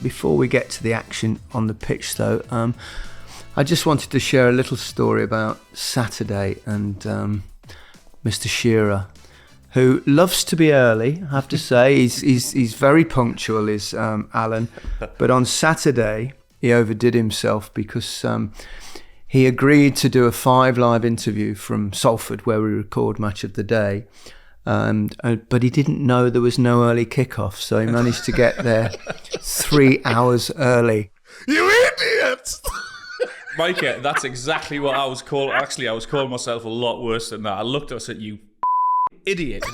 Before we get to the action on the pitch, though, I just wanted to share a little story about Saturday and Mr. Shearer, who loves to be early, I have to say. He's very punctual, is Alan. But on Saturday, he overdid himself because he agreed to do a 5 live interview from Salford, where we record Match of the Day. But he didn't know there was no early kickoff, so he managed to get there 3 hours early. You idiot! Micah, that's exactly what I was calling. Actually, I was calling myself a lot worse than that. I looked at us and said, you idiot.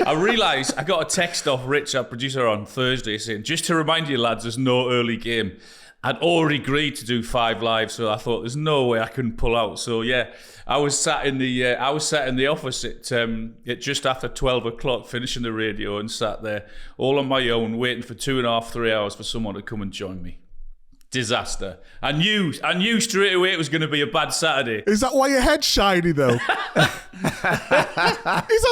I realised I got a text off Rich, our producer, on Thursday saying, just to remind you lads, there's no early game. I'd already agreed to do 5 live, so I thought there's no way I couldn't pull out. So yeah, I was sat in the office at just after 12 o'clock, finishing the radio, and sat there all on my own, waiting for 2.5, 3 hours for someone to come and join me. Disaster. I knew straight away it was going to be a bad Saturday. Is that why your head's shiny, though? He's had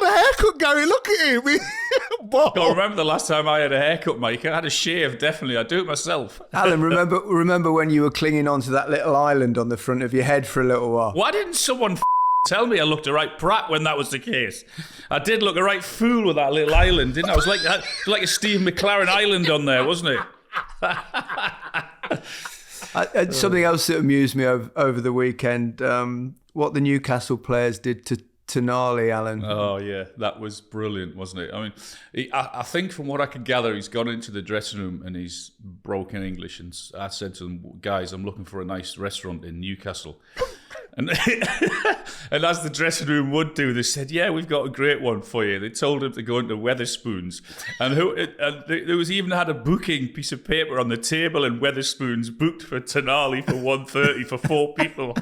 a haircut, Gary. Look at him. I can't remember the last time I had a haircut, Mike. I had a shave, definitely. I do it myself. Alan, remember when you were clinging onto that little island on the front of your head for a little while? Why didn't someone tell me I looked a right prat when that was the case? I did look a right fool with that little island, didn't I? It was like a Steve McLaren island on there, wasn't it? Something else that amused me over the weekend, what the Newcastle players did to Tonali, Alan. Oh yeah, that was brilliant, wasn't it? I mean, I think from what I could gather, he's gone into the dressing room and he's broken English, and I said to them, guys, I'm looking for a nice restaurant in Newcastle. And as the dressing room would do, they said, yeah, we've got a great one for you. They told him to go into Wetherspoons. And there was even had a booking piece of paper on the table in Wetherspoons, booked for Tonali for 1:30 for 4 people.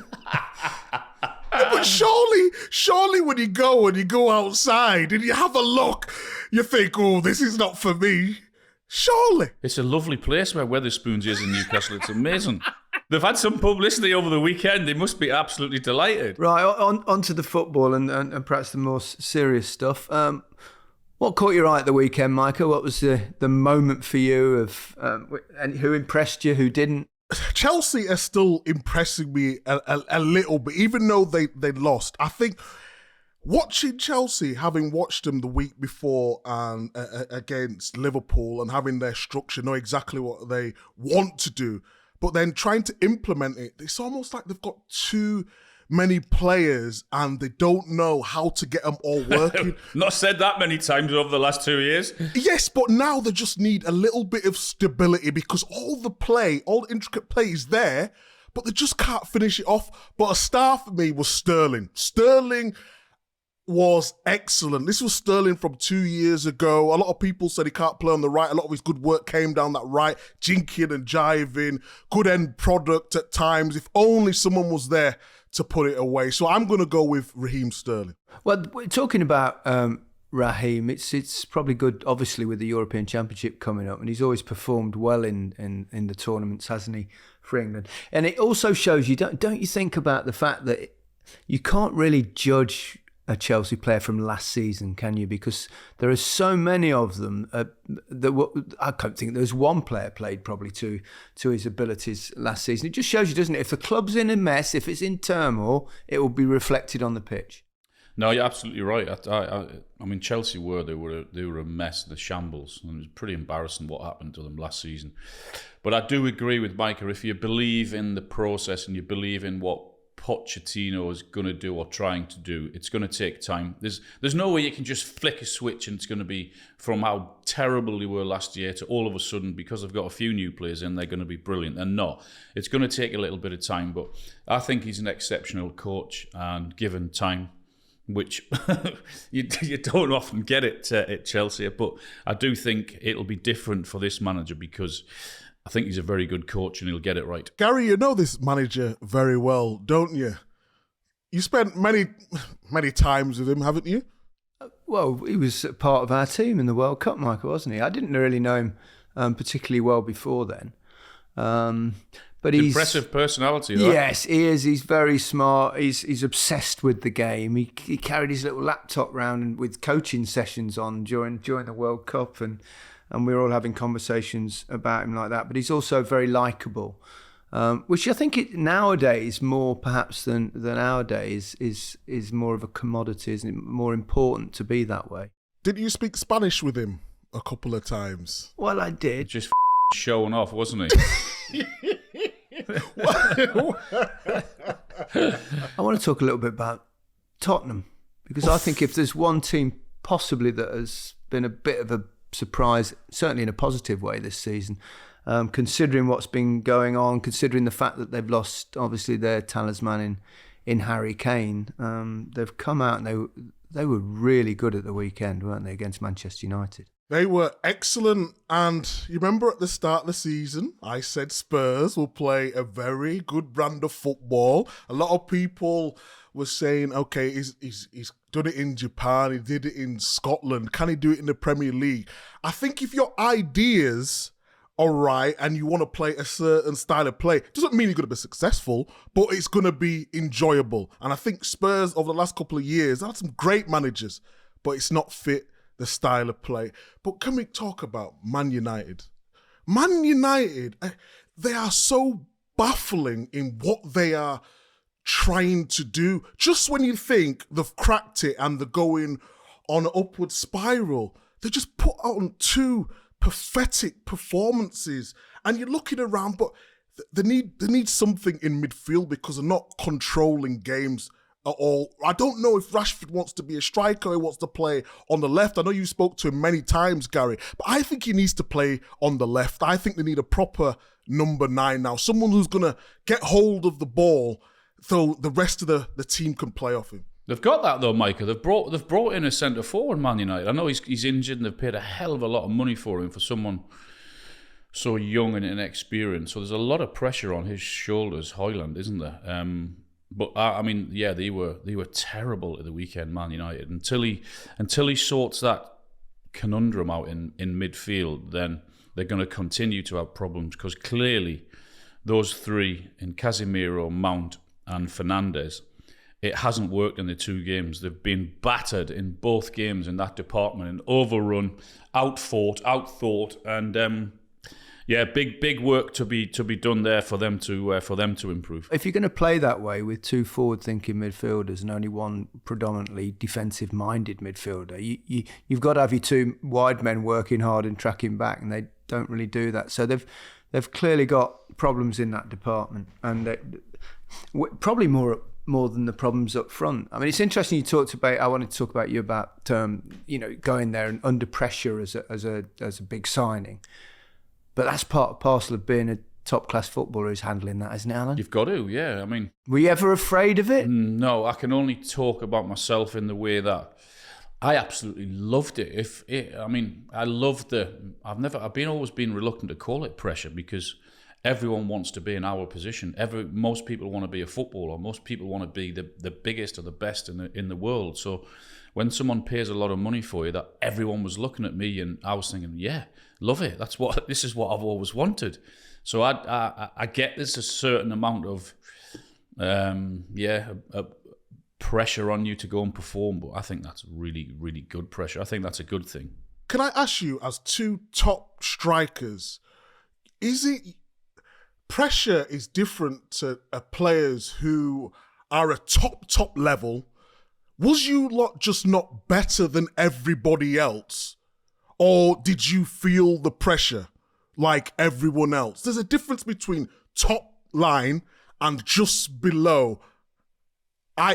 But surely when you go outside and you have a look, you think, oh, this is not for me. Surely. It's a lovely place where Wetherspoons is in Newcastle. It's amazing. They've had some publicity over the weekend. They must be absolutely delighted. Right, on to the football and perhaps the more serious stuff. What caught your eye at the weekend, Micah? What was the moment for you and who impressed you, who didn't? Chelsea are still impressing me a little bit, even though they lost. I think watching Chelsea, having watched them the week before and against Liverpool, and having their structure, know exactly what they want to do, but then trying to implement it, it's almost like they've got too many players and they don't know how to get them all working. Not said that many times over the last 2 years. Yes, but now they just need a little bit of stability, because all the intricate play is there, but they just can't finish it off. But a star for me was Sterling. Sterling was excellent. This was Sterling from 2 years ago. A lot of people said he can't play on the right. A lot of his good work came down that right, jinking and jiving, good end product at times. If only someone was there to put it away. So I'm going to go with Raheem Sterling. Well, we're talking about Raheem. It's probably good, obviously, with the European Championship coming up, and he's always performed well in the tournaments, hasn't he, for England? And it also shows you, don't you think about the fact that you can't really judge a Chelsea player from last season, can you? Because there are so many of them I don't think there's one player played probably to his abilities last season. It just shows you, doesn't it? If the club's in a mess, if it's in turmoil, it will be reflected on the pitch. No, you're absolutely right. I mean, Chelsea they were a mess, the shambles, and it was pretty embarrassing what happened to them last season. But I do agree with Micah. If you believe in the process and you believe in what Pochettino is going to do or trying to do, it's going to take time. There's no way you can just flick a switch and it's going to be from how terrible they were last year to all of a sudden, because they've got a few new players in, they're going to be brilliant. And no, it's going to take a little bit of time, but I think he's an exceptional coach, and given time, which you don't often get it at Chelsea, but I do think it'll be different for this manager, because I think he's a very good coach and he'll get it right. Gary, you know this manager very well, don't you? You spent many times with him, haven't you? Well, he was part of our team in the World Cup, Michael, wasn't he? I didn't really know him particularly well before then. But he's impressive personality, though. Yes, he is. He's very smart. He's obsessed with the game. He carried his little laptop round with coaching sessions on during the World Cup, and and we're all having conversations about him like that. But he's also very likeable, which I think nowadays, more perhaps than our days, is more of a commodity, isn't it? More important to be that way. Did you speak Spanish with him a couple of times? Well, I did. Just showing off, wasn't he? I want to talk a little bit about Tottenham, because I think if there's one team possibly that has been a bit of a surprise, certainly in a positive way this season, considering what's been going on, considering the fact that they've lost obviously their talisman in Harry Kane, they've come out and they were really good at the weekend, weren't they, against Manchester United? They were excellent, and you remember at the start of the season, I said Spurs will play a very good brand of football. A lot of people were saying, okay, he's done it in Japan, he did it in Scotland, can he do it in the Premier League? I think if your ideas are right and you want to play a certain style of play, it doesn't mean you're going to be successful, but it's going to be enjoyable. And I think Spurs over the last couple of years, they had some great managers, but it's not fit the style of play. But can we talk about Man United? Man United, they are so baffling in what they are trying to do. Just when you think they've cracked it and they're going on an upward spiral, they just put on two pathetic performances. And you're looking around, but they need something in midfield because they're not controlling games at all. I don't know if Rashford wants to be a striker or wants to play on the left. I know you spoke to him many times, Gary, but I think he needs to play on the left. I think they need a proper number 9 now, someone who's going to get hold of the ball so the rest of the team can play off him. They've got that though, Micah. They've brought in a centre forward, Man United. I know he's injured and they've paid a hell of a lot of money for him, for someone so young and inexperienced. So there's a lot of pressure on his shoulders, Højlund, isn't there? But I mean, yeah, they were terrible at the weekend, Man United. Until he sorts that conundrum out in midfield, then they're going to continue to have problems, because clearly those three in Casemiro, Mount and Fernandes, it hasn't worked in the 2 games. They've been battered in both games in that department, and overrun, outthought, and yeah, big work to be done there for them to improve. If you're going to play that way with 2 forward-thinking midfielders and only one predominantly defensive-minded midfielder, you've got to have your 2 wide men working hard and tracking back, and they don't really do that. So they've clearly got problems in that department, and probably more than the problems up front. I mean, it's interesting you talked about. I wanted to talk about you about going there and under pressure as a big signing. But that's part and parcel of being a top-class footballer who's handling that, isn't it, Alan? You've got to, yeah. I mean, were you ever afraid of it? No, I can only talk about myself in the way that I absolutely loved it. I loved I've always been reluctant to call it pressure, because everyone wants to be in our position. Most people want to be a footballer. Most people want to be the biggest or the best in the world. So when someone pays a lot of money for you, that everyone was looking at me and I was thinking, yeah, love it. This is what I've always wanted. So I get there's a certain amount of pressure on you to go and perform, but I think that's really, really good pressure. I think that's a good thing. Can I ask you, as 2 top strikers, is it pressure is different to players who are a top level? Was you lot just not better than everybody else? Or did you feel the pressure like everyone else? There's a difference between top line and just below.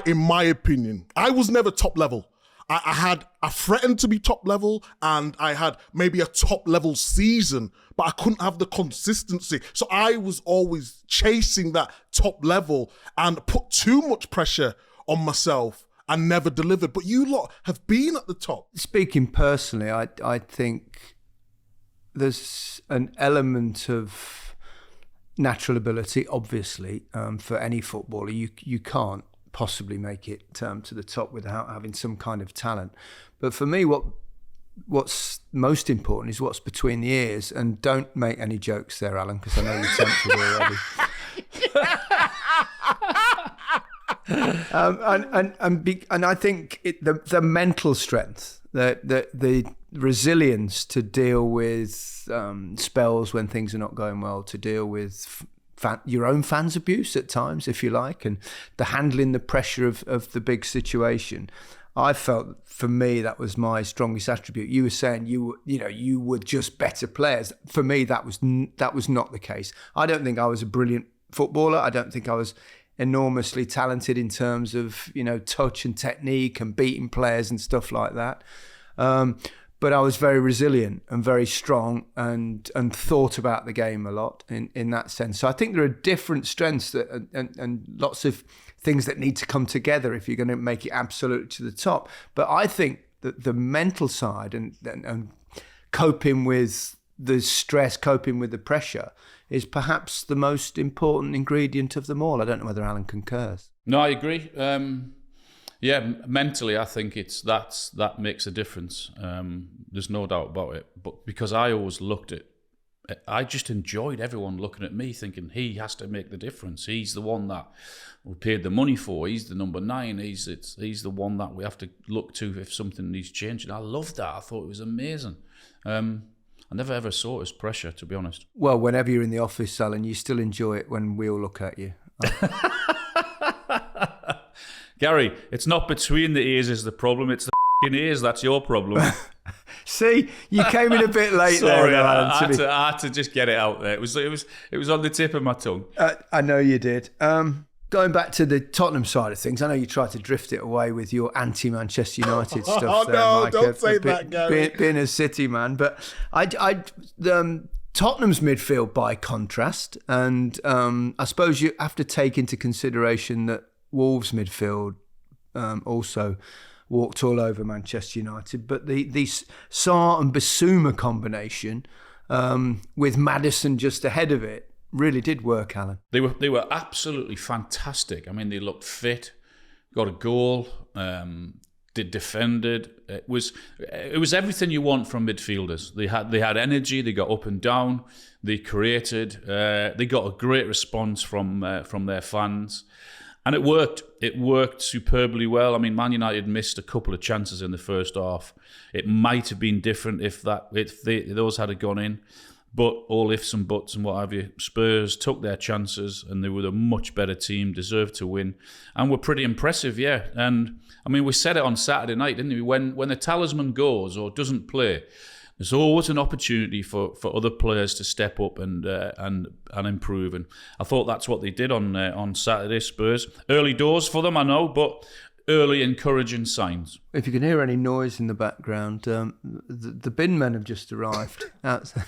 In my opinion, I was never top level. I threatened to be top level, and I had maybe a top level season, but I couldn't have the consistency. So I was always chasing that top level and put too much pressure on myself and never delivered. But you lot have been at the top. Speaking personally, I think there's an element of natural ability, obviously, for any footballer. You can't possibly make it to the top without having some kind of talent. But for me, what's most important is what's between the ears. And don't make any jokes there, Alan, because I know you're tempted already. And I think the mental strength, the resilience to deal with spells when things are not going well, to deal with your own fans' abuse at times, if you like, and the handling the pressure of the big situation. I felt, for me, that was my strongest attribute. You were saying you were just better players. For me, that was not the case. I don't think I was a brilliant footballer. I don't think I was enormously talented in terms of touch and technique and beating players and stuff like that. But I was very resilient and very strong and thought about the game a lot in that sense. So I think there are different strengths and lots of things that need to come together if you're going to make it absolute to the top. But I think that the mental side and coping with the stress, coping with the pressure is perhaps the most important ingredient of them all. I don't know whether Alan concurs. No, I agree. Yeah, mentally, I think that makes a difference. There's no doubt about it. But because I always looked at, I just enjoyed everyone looking at me thinking he has to make the difference. He's the one that we paid the money for. He's the number 9. He's the one that we have to look to if something needs changing. I loved that. I thought it was amazing. I never ever saw it as pressure, to be honest. Well, whenever you're in the office, Alan, you still enjoy it when we all look at you. Gary, it's not between the ears is the problem, it's the ears that's your problem. See, you came in a bit late. Sorry, there, Alan, I had to just get it out there. It was on the tip of my tongue. I know you did. Going back to the Tottenham side of things, I know you tried to drift it away with your anti-Manchester United stuff. Oh there, no, Micah, don't say that, Gary. Being a City man, but Tottenham's midfield by contrast, and I suppose you have to take into consideration that Wolves' midfield also walked all over Manchester United, but the Sarr and Bissouma combination with Maddison just ahead of it really did work, Alan. They were absolutely fantastic. I mean, they looked fit, got a goal, they defended. It was everything you want from midfielders. They had energy. They got up and down. They created. They got a great response from their fans. And it worked. It worked superbly well. I mean, Man United missed a couple of chances in the first half. It might have been different if those had gone in. But all ifs and buts and what have you. Spurs took their chances and they were a much better team, deserved to win, and were pretty impressive, yeah. And I mean, we said it on Saturday night, didn't we? When the talisman goes or doesn't play, there's always an opportunity for other players to step up and improve. And I thought that's what they did on Saturday. Spurs, early doors for them, I know, but early encouraging signs. If you can hear any noise in the background, the bin men have just arrived outside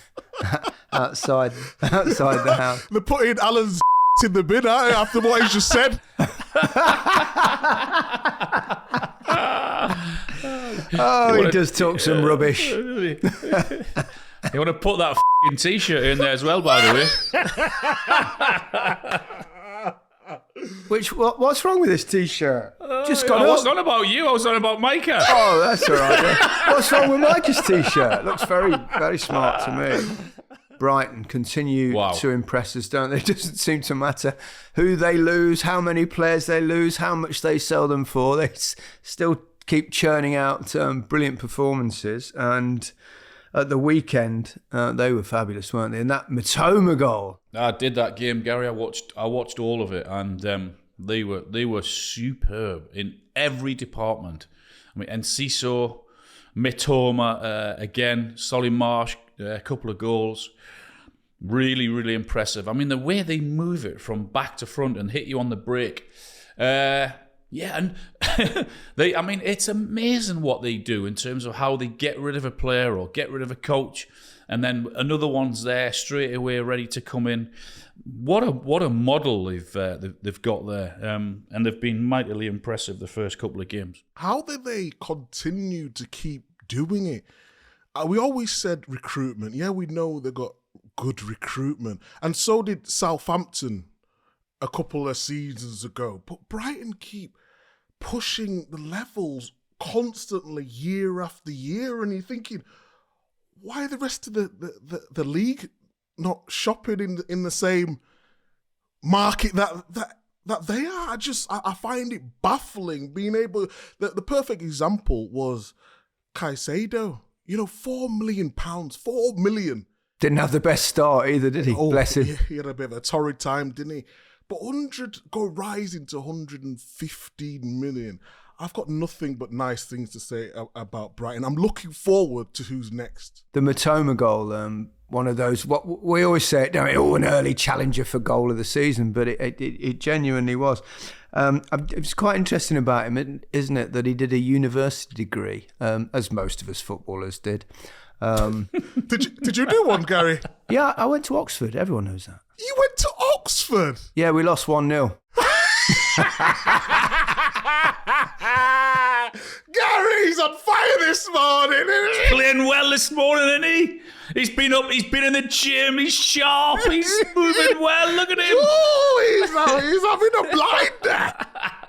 the house. They're putting Alan's in the bin, aren't they, after what he just said? Oh, he does talk some rubbish. You want to put that f***ing T-shirt in there as well, by the way. What's wrong with this T-shirt? Just got I wasn't on about you, I was on about Micah. Oh, that's all right. Yeah. What's wrong with Micah's T-shirt? It looks very, very smart to me. Brighton continue to impress us, don't they? It doesn't seem to matter who they lose, how many players they lose, how much they sell them for. They still keep churning out brilliant performances. And at the weekend, they were fabulous, weren't they? And that Mitoma goal. I did that game, Gary. I watched all of it, and they were superb in every department. I mean, Enciso, Mitoma, again, Solly Marsh, a couple of goals. Really, really impressive. I mean, the way they move it from back to front and hit you on the break. And I mean, it's amazing what they do in terms of how they get rid of a player or get rid of a coach, and then another one's there straight away ready to come in. What a model they've got there, and they've been mightily impressive the first couple of games. How did they continue to keep doing it? We always said recruitment. Yeah, we know they got good recruitment, and so did Southampton a couple of seasons ago. But Brighton keep pushing the levels constantly year after year, and you're thinking, why are the rest of the league not shopping in the same market that they are? I find it baffling. Being able, the perfect example was Caicedo. £4 million, £4 million. Didn't have the best start either, did he? Bless him. He had a bit of a torrid time, didn't he? But rising to 115 million. I've got nothing but nice things to say about Brighton. I'm looking forward to who's next. The Mitoma goal, one of those, what we always say, an early challenger for goal of the season, but it genuinely was. It's quite interesting about him, isn't it, that he did a university degree, as most of us footballers did. Did you do one, Gary? Yeah, I went to Oxford. Everyone knows that. You went to Oxford? Yeah, we lost 1-0. Gary's on fire this morning, isn't he? Playing well this morning, isn't he? He's been in the gym, he's sharp, he's moving well, look at him. Oh, he's having a blinder.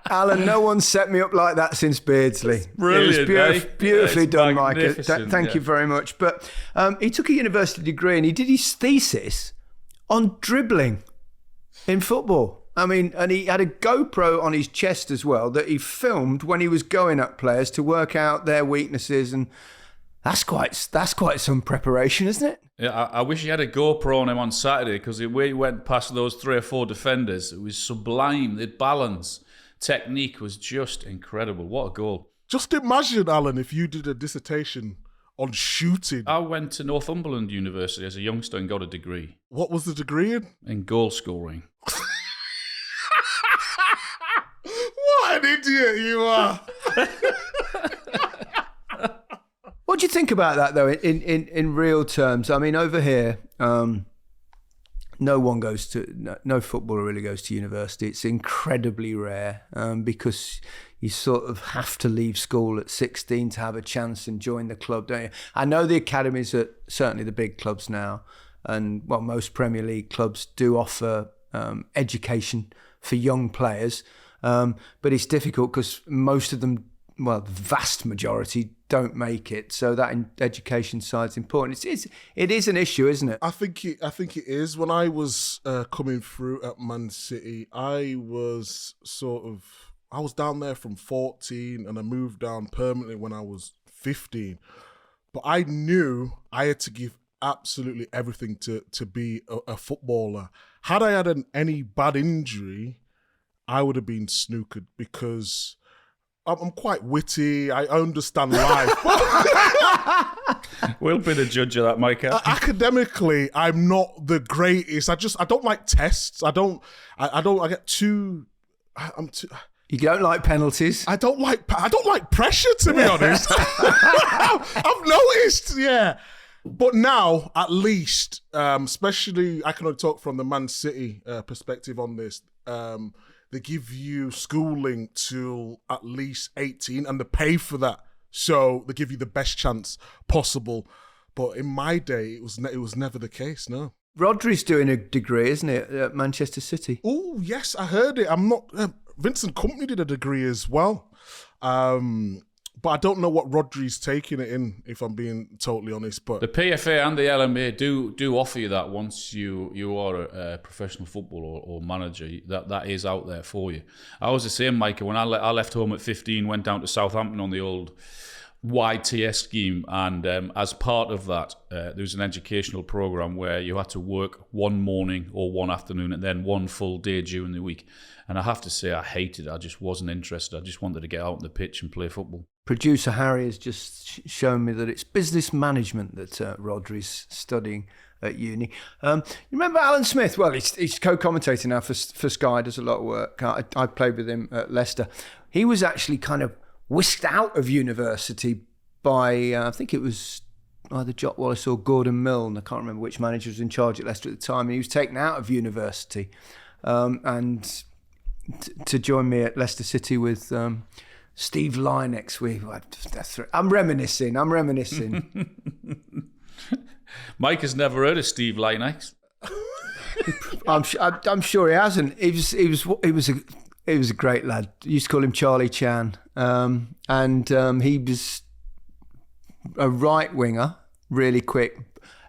Alan, no one set me up like that since Beardsley. Brilliant, it was beautifully done, Micah. Thank you yeah. very much. But he took a university degree and he did his thesis on dribbling in football. I mean, and he had a GoPro on his chest as well that he filmed when he was going at players to work out their weaknesses, and that's quite some preparation, isn't it? Yeah, I wish he had a GoPro on him on Saturday, because the way he went past those 3 or 4 defenders, it was sublime. The balance, technique was just incredible. What a goal. Just imagine, Alan, if you did a dissertation on shooting. I went to Northumberland University as a youngster and got a degree. What was the degree in? In goal scoring. What an idiot you are. What do you think about that, though, in real terms? I mean, over here, no footballer really goes to university. It's incredibly rare because you sort of have to leave school at 16 to have a chance and join the club, don't you? I know the academies are certainly the big clubs now, and most Premier League clubs do offer education for young players, but it's difficult because most of them, the vast majority, don't make it. So that education side's important. It is an issue, isn't it? I think it is. When I was coming through at Man City, I was down there from 14 and I moved down permanently when I was 15. But I knew I had to give absolutely everything to be a footballer. Had I had any bad injury, I would have been snookered, because I'm quite witty. I understand life. We'll be the judge of that, Micah. Academically, I'm not the greatest. I don't like tests. I get too. You don't like penalties? I don't like pressure, to be honest. I've noticed, yeah. But now, at least, especially, I can only talk from the Man City perspective on this. They give you schooling till at least 18 and they pay for that. So they give you the best chance possible. But in my day, it was never the case, no. Rodri's doing a degree, isn't it, at Manchester City? Oh, yes, I heard it. I'm not... Vincent Kompany did a degree as well. But I don't know what Rodri's taking it in, if I'm being totally honest. But the PFA and the LMA do offer you that once you are a professional footballer or manager. That is out there for you. I was the same, Micah. When I left home at 15, went down to Southampton on the old YTS scheme, and as part of that, there was an educational program where you had to work one morning or one afternoon and then one full day during the week. And I have to say, I hated it. I just wasn't interested. I just wanted to get out on the pitch and play football. Producer Harry has just shown me that it's business management that Rodri's studying at uni. You remember Alan Smith? Well, he's co-commentator now for Sky, does a lot of work. I played with him at Leicester. He was actually kind of whisked out of university by, I think it was either Jock Wallace or Gordon Milne. I can't remember which manager was in charge at Leicester at the time. And he was taken out of university and to join me at Leicester City with... Steve Lynex. I'm reminiscing. Mike has never heard of Steve Lynex. I'm sure he hasn't. He was a great lad. Used to call him Charlie Chan, and he was a right winger, really quick.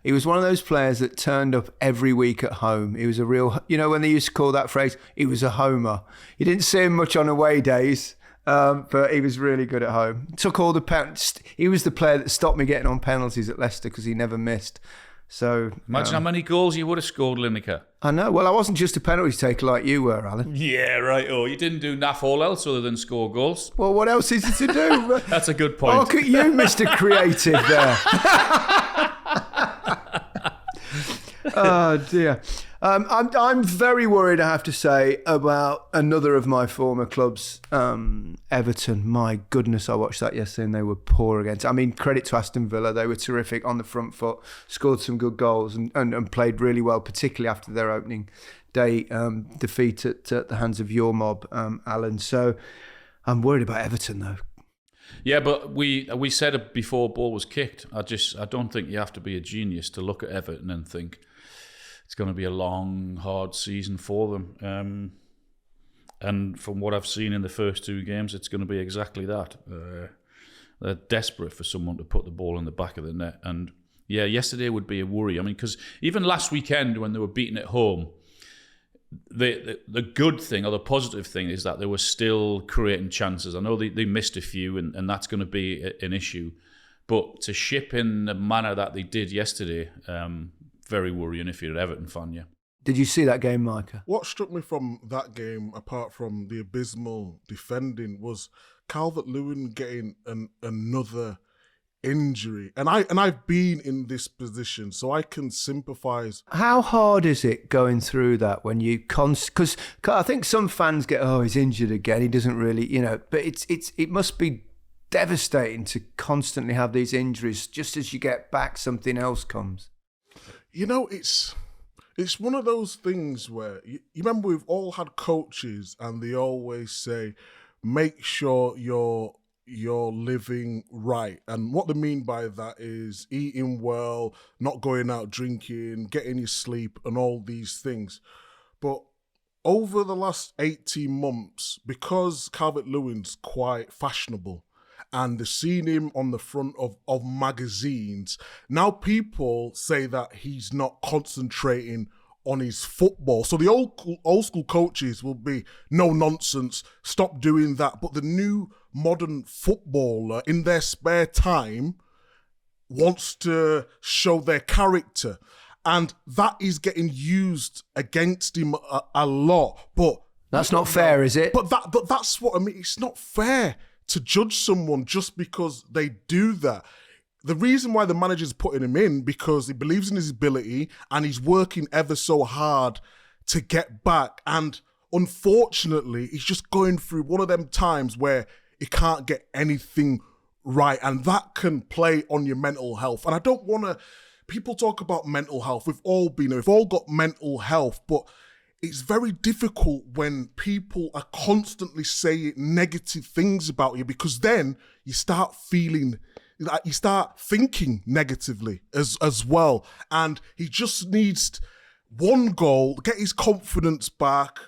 He was one of those players that turned up every week at home. He was a real, when they used to call that phrase, he was a homer. You didn't see him much on away days. But he was really good at home. Took all the penalties. He was the player that stopped me getting on penalties at Leicester because he never missed. So imagine how many goals you would have scored, Lineker. I know. Well, I wasn't just a penalties taker like you were, Alan. Yeah, right. Oh, you didn't do naff all else other than score goals. Well, what else is it to do? That's a good point. Look at you, Mr. Creative there. Oh dear. I'm very worried, I have to say, about another of my former clubs, Everton. My goodness, I watched that yesterday and they were poor against. I mean, credit to Aston Villa. They were terrific on the front foot, scored some good goals and played really well, particularly after their opening day defeat at the hands of your mob, Alan. So I'm worried about Everton, though. Yeah, but we said it before ball was kicked. I don't think you have to be a genius to look at Everton and think it's going to be a long, hard season for them. And from what I've seen in the first two games, it's going to be exactly that. They're desperate for someone to put the ball in the back of the net. And yeah, yesterday would be a worry. I mean, because even last weekend when they were beaten at home, the good thing or the positive thing is that they were still creating chances. I know they missed a few and that's going to be an issue. But to ship in the manner that they did yesterday, very worrying if you're an Everton fan, yeah. Did you see that game, Micah? What struck me from that game, apart from the abysmal defending, was Calvert-Lewin getting another injury. And I've been in this position, so I can sympathise. How hard is it going through that when you because I think some fans get, oh, he's injured again. He doesn't really, but it must be devastating to constantly have these injuries. Just as you get back, something else comes. It's one of those things where you remember we've all had coaches and they always say, make sure you're living right. And what they mean by that is eating well, not going out drinking, getting your sleep and all these things. But over the last 18 months, because Calvert-Lewin's quite fashionable, and they've seen him on the front of magazines. Now people say that he's not concentrating on his football. So the old school coaches will be, no nonsense, stop doing that. But the new modern footballer in their spare time wants to show their character. And that is getting used against him a lot. But that's not fair, is it? But that's what I mean. It's not fair to judge someone just because they do that. The reason why the manager's putting him in, because he believes in his ability and he's working ever so hard to get back. And unfortunately, he's just going through one of them times where he can't get anything right. And that can play on your mental health. And I don't want to... People talk about mental health. We've all got mental health, but it's very difficult when people are constantly saying negative things about you, because then you start thinking negatively as well. And he just needs one goal, get his confidence back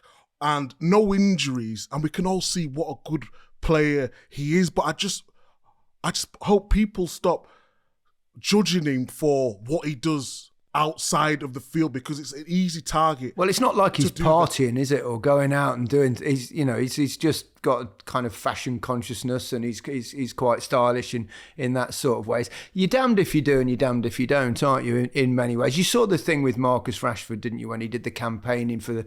and no injuries. And we can all see what a good player he is. But I just hope people stop judging him for what he does outside of the field, because it's an easy target. Well, it's not like he's partying, is it, or going out and doing. He's just got a kind of fashion consciousness, and he's quite stylish in that sort of ways. You're damned if you do, and you're damned if you don't, aren't you? In many ways, you saw the thing with Marcus Rashford, didn't you, when he did the campaigning for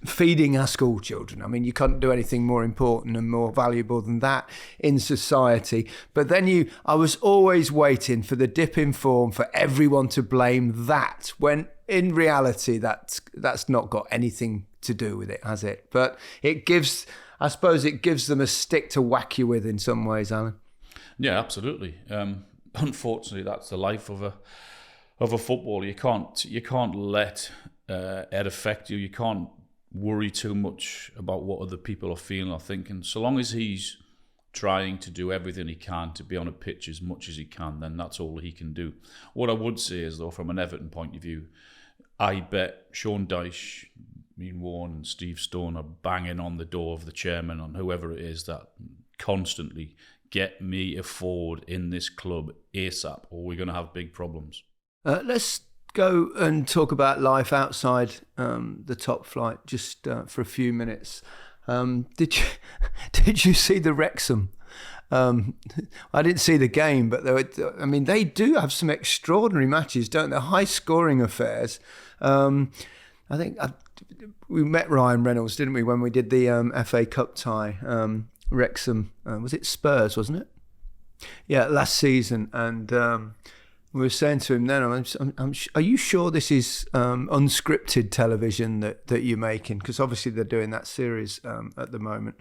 feeding our school children? I mean, you couldn't do anything more important and more valuable than that in society. But then I was always waiting for the dip in form for everyone to blame that, when in reality that's not got anything to do with it, has it? But I suppose it gives them a stick to whack you with in some ways, Alan. Yeah, absolutely. Unfortunately, that's the life of a footballer. You can't let it affect you. You can't worry too much about what other people are feeling or thinking. So long as he's trying to do everything he can to be on a pitch as much as he can, then that's all he can do. What I would say is, though, from an Everton point of view, I bet Sean Dyche, Mean Warren and Steve Stone are banging on the door of the chairman and whoever it is that constantly get me a forward in this club ASAP, or we're going to have big problems. Let's go and talk about life outside the top flight just for a few minutes. Did you did you see the Wrexham? I didn't see the game, but they do have some extraordinary matches, don't they? High-scoring affairs. I think we met Ryan Reynolds, didn't we, when we did the FA Cup tie? Wrexham, was it Spurs, wasn't it? Yeah, last season, and we were saying to him then, are you sure this is unscripted television that you're making? Because obviously they're doing that series at the moment.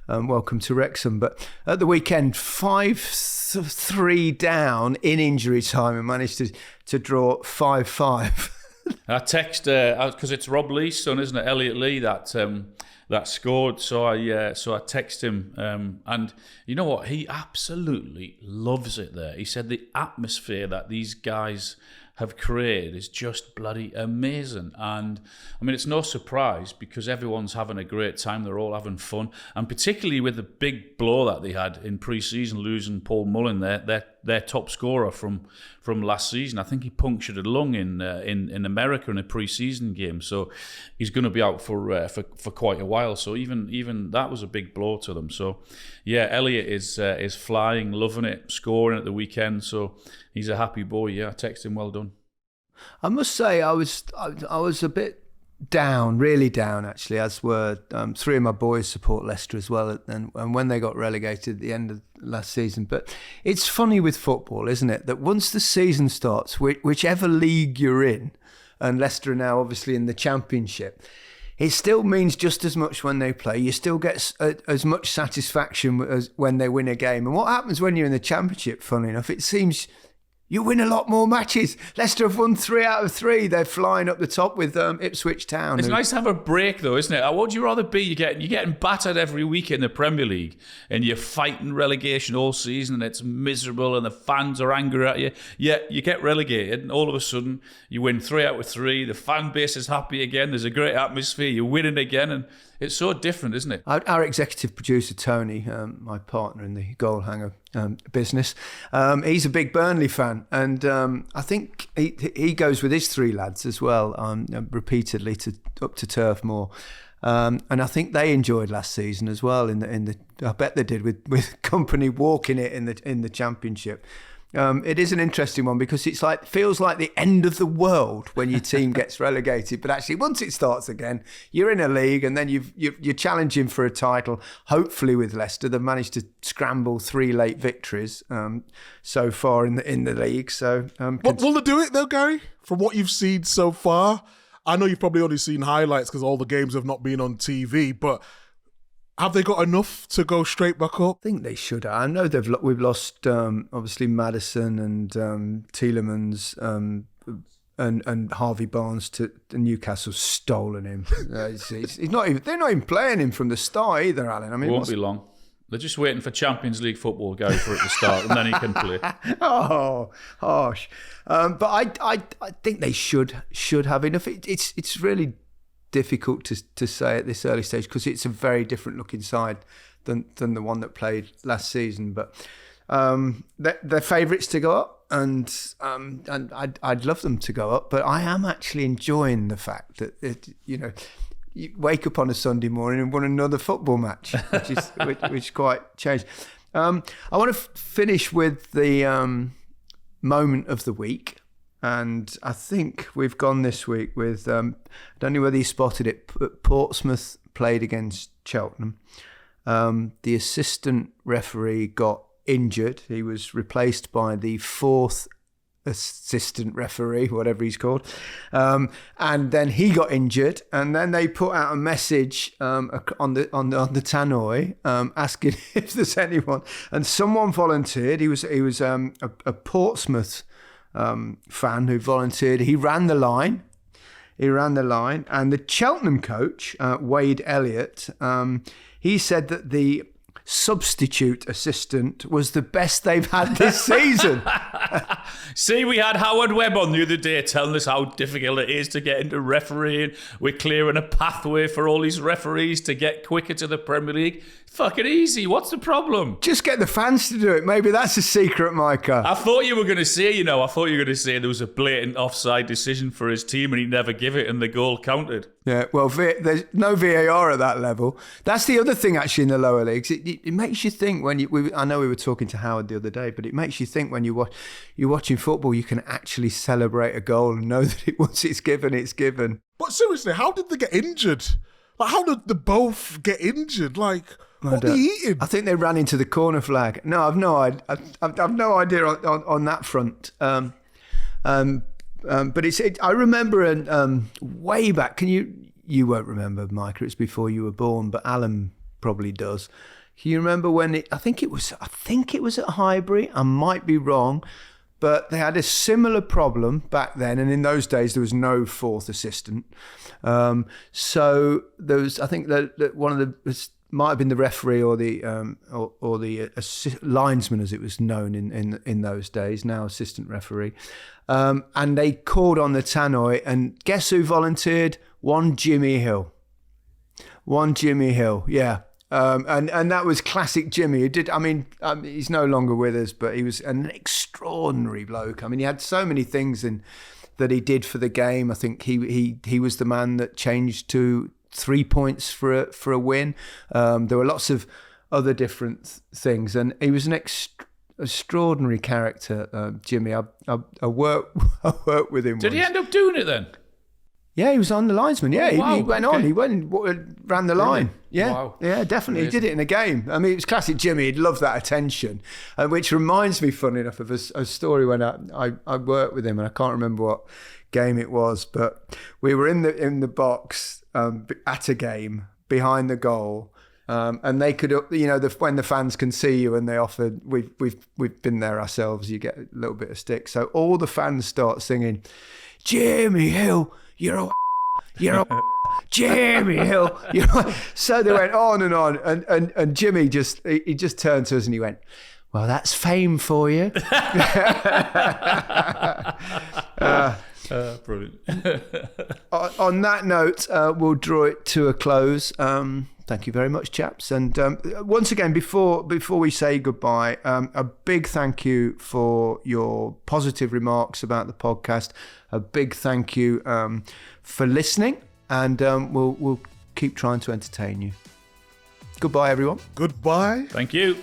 Welcome to Wrexham. But at the weekend, 5-3 down in injury time and managed to draw 5-5. I text because it's Rob Lee's son, isn't it? Elliot Lee that scored. So I text him, and you know what? He absolutely loves it there. He said the atmosphere that these guys have created is just bloody amazing. And I mean, it's no surprise because everyone's having a great time. They're all having fun, and particularly with the big blow that they had in pre-season, losing Paul Mullin, their top scorer from last season. I think he punctured a lung in America in a pre-season game, so he's going to be out for quite a while. So even that was a big blow to them. So yeah, Elliot is flying, loving it, scoring at the weekend. So he's a happy boy. Yeah, I text him, well done. I must say I was a bit down, really down actually, as were three of my boys support Leicester as well, and when they got relegated at the end of last season. But it's funny with football, isn't it, that once the season starts, whichever league you're in, and Leicester are now obviously in the Championship, it still means just as much when they play. You still get as much satisfaction as when they win a game. And what happens when you're in the Championship, funny enough, it seems you win a lot more matches. Leicester have won 3 out of 3. They're flying up the top with Ipswich Town. It's nice to have a break, though, isn't it? What would you rather be? You're getting battered every week in the Premier League, and you're fighting relegation all season, and it's miserable, and the fans are angry at you. Yet you get relegated, and all of a sudden you win 3 out of 3. The fan base is happy again. There's a great atmosphere. You're winning again, and it's so different, isn't it? Our executive producer, Tony, my partner in the goal hanger business, he's a big Burnley fan, and I think he goes with his 3 lads as well, repeatedly up to Turf Moor. And I think they enjoyed last season as well. I bet they did with Company walking it in the Championship. It is an interesting one because feels like the end of the world when your team gets relegated, but actually once it starts again, you're in a league, and then you're challenging for a title. Hopefully with Leicester, they've managed to scramble 3 late victories so far in the league. So, will they do it though, Gary? From what you've seen so far, I know you've probably only seen highlights because all the games have not been on TV, but have they got enough to go straight back up? I think they should. I know we've lost obviously Maddison and Tielemans and Harvey Barnes to Newcastle's stolen him. He's not even. They're not even playing him from the start either, Alan. I mean, it won't be long. They're just waiting for Champions League football, Gary, for it to start, and then he can play. Oh, harsh. But I think they should have enough. It's really difficult to say at this early stage because it's a very different looking side than the one that played last season. But they're favourites to go up, and I'd love them to go up. But I am actually enjoying the fact that you wake up on a Sunday morning and won another football match, which is quite changed. I want to finish with the moment of the week. And I think we've gone this week with, I don't know whether you spotted it, but Portsmouth played against Cheltenham. The assistant referee got injured. He was replaced by the 4th assistant referee, whatever he's called. And then he got injured. And then they put out a message on the tannoy asking if there's anyone. And someone volunteered. He was a Portsmouth fan who volunteered. He ran the line, and the Cheltenham coach, Wade Elliott, he said that the substitute assistant was the best they've had this season. See, we had Howard Webb on the other day telling us how difficult it is to get into refereeing. We're clearing a pathway for all these referees to get quicker to the Premier League. Fucking easy. What's the problem? Just get the fans to do it. Maybe that's a secret, Micah. I thought you were going to say, there was a blatant offside decision for his team and he never give it and the goal counted. Yeah, well, there's no VAR at that level. That's the other thing, actually, in the lower leagues. It makes you think when I know we were talking to Howard the other day, but it makes you think when you're watching football, you can actually celebrate a goal and know that once it's given, it's given. But seriously, how did they get injured? Like, how did they both get injured? Like, what are they eating? I think they ran into the corner flag. No, I've no idea. I've no idea on that front. But I remember way back. You won't remember, Micah. It's before you were born, but Alan probably does. Can you remember when I think it was at Highbury. I might be wrong, but they had a similar problem back then. And in those days, there was no fourth assistant. So there was, I think that one of the might have been the referee or the linesman, as it was known in those days, now assistant referee. And they called on the tannoy, and guess who volunteered? One Jimmy Hill, yeah. And that was classic Jimmy. He did. I mean, he's no longer with us, but he was an extraordinary bloke. I mean, he had so many things that he did for the game. I think he was the man that changed to 3 points for a win. There were lots of other different things, and he was an extraordinary character, Jimmy. I worked with him. Did he end up doing it then? Yeah, he was on the linesman. Yeah, wow, he went on. He went and ran the line. Yeah, wow. Yeah, definitely. Amazing. He did it in a game. I mean, it was classic Jimmy. He'd love that attention, which reminds me, funny enough, of a story when I worked with him, and I can't remember what game it was, but we were in the box at a game behind the goal. And they could, when the fans can see you and they offered, we've been there ourselves, you get a little bit of stick. So all the fans start singing, Jimmy Hill, you're a Jimmy Hill. So they went on and on. And Jimmy just turned to us and he went, well, that's fame for you. Brilliant. On that note, we'll draw it to a close. Thank you very much, chaps. And once again, before we say goodbye, a big thank you for your positive remarks about the podcast. A big thank you for listening, and we'll keep trying to entertain you. Goodbye, everyone. Goodbye. Thank you.